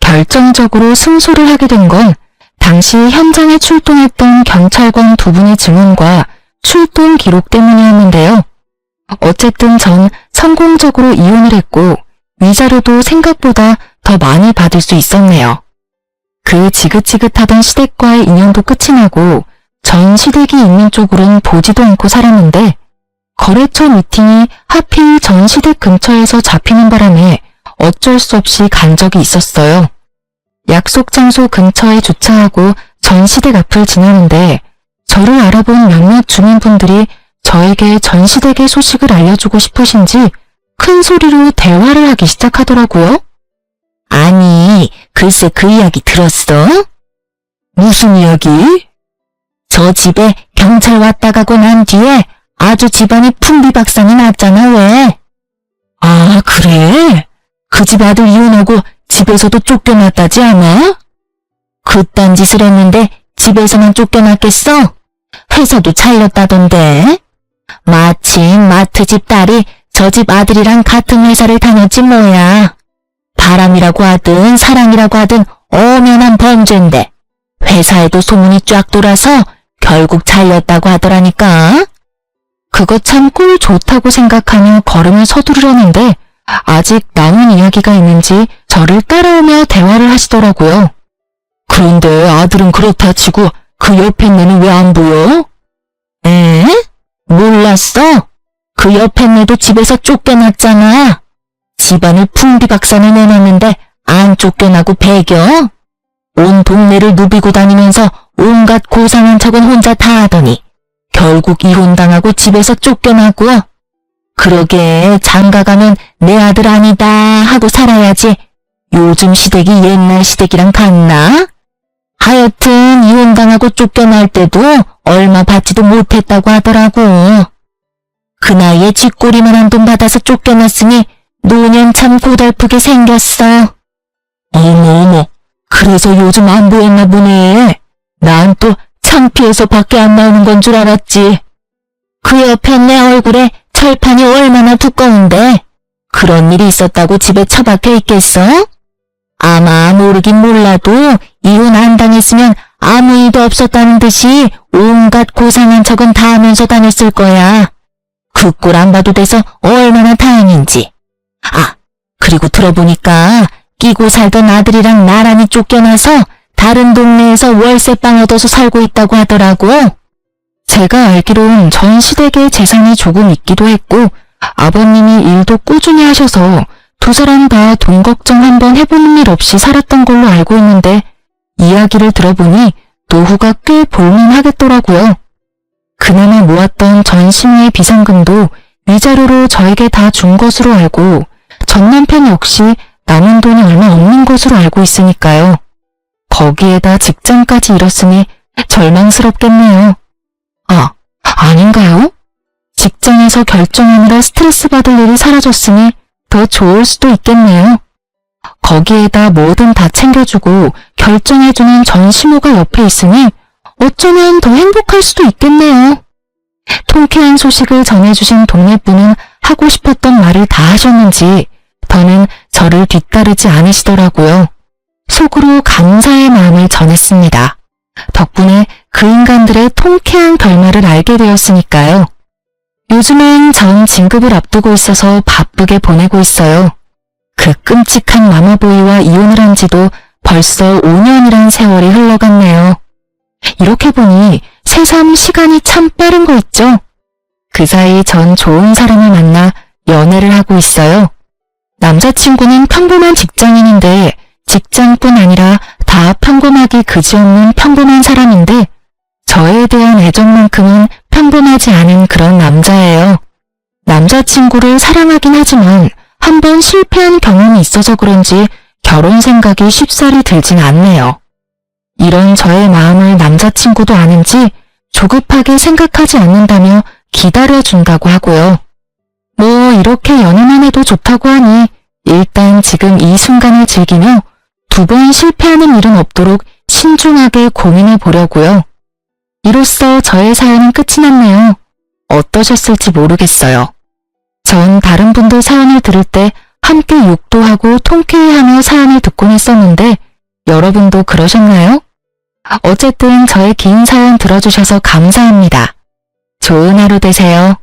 결정적으로 승소를 하게 된 건 당시 현장에 출동했던 경찰관 두 분의 증언과 출동 기록 때문이었는데요. 어쨌든 전 성공적으로 이혼을 했고 위자료도 생각보다 더 많이 받을 수 있었네요. 그 지긋지긋하던 시댁과의 인연도 끝이 나고 전 시댁이 있는 쪽으론 보지도 않고 살았는데 거래처 미팅이 하필 전 시댁 근처에서 잡히는 바람에 어쩔 수 없이 간 적이 있었어요. 약속 장소 근처에 주차하고 전 시댁 앞을 지나는데 저를 알아본 몇몇 주민분들이 저에게 전 시댁의 소식을 알려주고 싶으신지 큰 소리로 대화를 하기 시작하더라고요. 아니, 글쎄 그 이야기 들었어? 무슨 이야기? 저 집에 경찰 왔다 가고 난 뒤에 아주 집안이 풍비박산이 났잖아, 왜? 아, 그래? 그 집 아들 이혼하고 집에서도 쫓겨났다지 아마? 그딴 짓을 했는데 집에서만 쫓겨났겠어? 회사도 잘렸다던데? 마침 마트 집 딸이 저 집 아들이랑 같은 회사를 다녔지 뭐야. 바람이라고 하든 사랑이라고 하든 엄연한 범죄인데 회사에도 소문이 쫙 돌아서 결국 잘렸다고 하더라니까. 그거 참 꿀 좋다고 생각하며 걸음을 서두르려는데 아직 남은 이야기가 있는지 저를 따라오며 대화를 하시더라고요. 그런데 아들은 그렇다 치고 그 옆에 내는 왜 안 보여? 에? 몰랐어? 그 옆에 내도 집에서 쫓겨났잖아. 집안을 풍비박산을 내놨는데 안 쫓겨나고 배겨? 온 동네를 누비고 다니면서 온갖 고상한 척은 혼자 다 하더니 결국 이혼당하고 집에서 쫓겨나고. 그러게 장가가면 내 아들 아니다 하고 살아야지. 요즘 시댁이 옛날 시댁이랑 같나? 하여튼 이혼당하고 쫓겨날 때도 얼마 받지도 못했다고 하더라고. 그 나이에 쥐꼬리만한 돈 받아서 쫓겨났으니 노년 참 고달프게 생겼어. 어머, 그래서 요즘 안 보였나 보네. 난 또 창피해서 밖에 안 나오는 건 줄 알았지. 그 옆에 내 얼굴에 철판이 얼마나 두꺼운데 그런 일이 있었다고 집에 처박혀 있겠어? 아마 모르긴 몰라도 이혼 안 당했으면 아무 일도 없었다는 듯이 온갖 고상한 척은 다 하면서 다녔을 거야. 그 꼴 안 봐도 돼서 얼마나 다행인지. 아, 그리고 들어보니까 끼고 살던 아들이랑 나란히 쫓겨나서 다른 동네에서 월세방 얻어서 살고 있다고 하더라고. 제가 알기론 전 시댁에 재산이 조금 있기도 했고 아버님이 일도 꾸준히 하셔서 두 사람 다 돈 걱정 한번 해보는 일 없이 살았던 걸로 알고 있는데 이야기를 들어보니 노후가 꽤 볼만하겠더라고요. 그나마 모았던 전 시누의 비상금도 위자료로 저에게 다 준 것으로 알고 전 남편 역시 남은 돈이 얼마 없는 것으로 알고 있으니까요. 거기에다 직장까지 잃었으니 절망스럽겠네요. 아, 아닌가요? 직장에서 결정하느라 스트레스 받을 일이 사라졌으니 더 좋을 수도 있겠네요. 거기에다 뭐든 다 챙겨주고 결정해주는 전 시모가 옆에 있으니 어쩌면 더 행복할 수도 있겠네요. 통쾌한 소식을 전해주신 동네분은 하고 싶었던 말을 다 하셨는지 더는 저를 뒤따르지 않으시더라고요. 속으로 감사의 마음을 전했습니다. 덕분에 그 인간들의 통쾌한 결말을 알게 되었으니까요. 요즘엔 전 진급을 앞두고 있어서 바쁘게 보내고 있어요. 그 끔찍한 마마보이와 이혼을 한 지도 벌써 5년이란 세월이 흘러갔네요. 이렇게 보니 새삼 시간이 참 빠른 거 있죠? 그 사이 전 좋은 사람을 만나 연애를 하고 있어요. 남자친구는 평범한 직장인인데 직장뿐 아니라 다 평범하기 그지없는 평범한 사람인데 저에 대한 애정만큼은 평범하지 않은 그런 남자예요. 남자친구를 사랑하긴 하지만 한번 실패한 경험이 있어서 그런지 결혼 생각이 쉽사리 들진 않네요. 이런 저의 마음을 남자친구도 아는지 조급하게 생각하지 않는다며 기다려준다고 하고요. 뭐 이렇게 연애만 해도 좋다고 하니 일단 지금 이 순간을 즐기며 두 번 실패하는 일은 없도록 신중하게 고민해 보려고요. 이로써 저의 사연은 끝이 났네요. 어떠셨을지 모르겠어요. 전 다른 분들 사연을 들을 때 함께 욕도 하고 통쾌해하며 사연을 듣곤 했었는데 여러분도 그러셨나요? 어쨌든 저의 긴 사연 들어주셔서 감사합니다. 좋은 하루 되세요.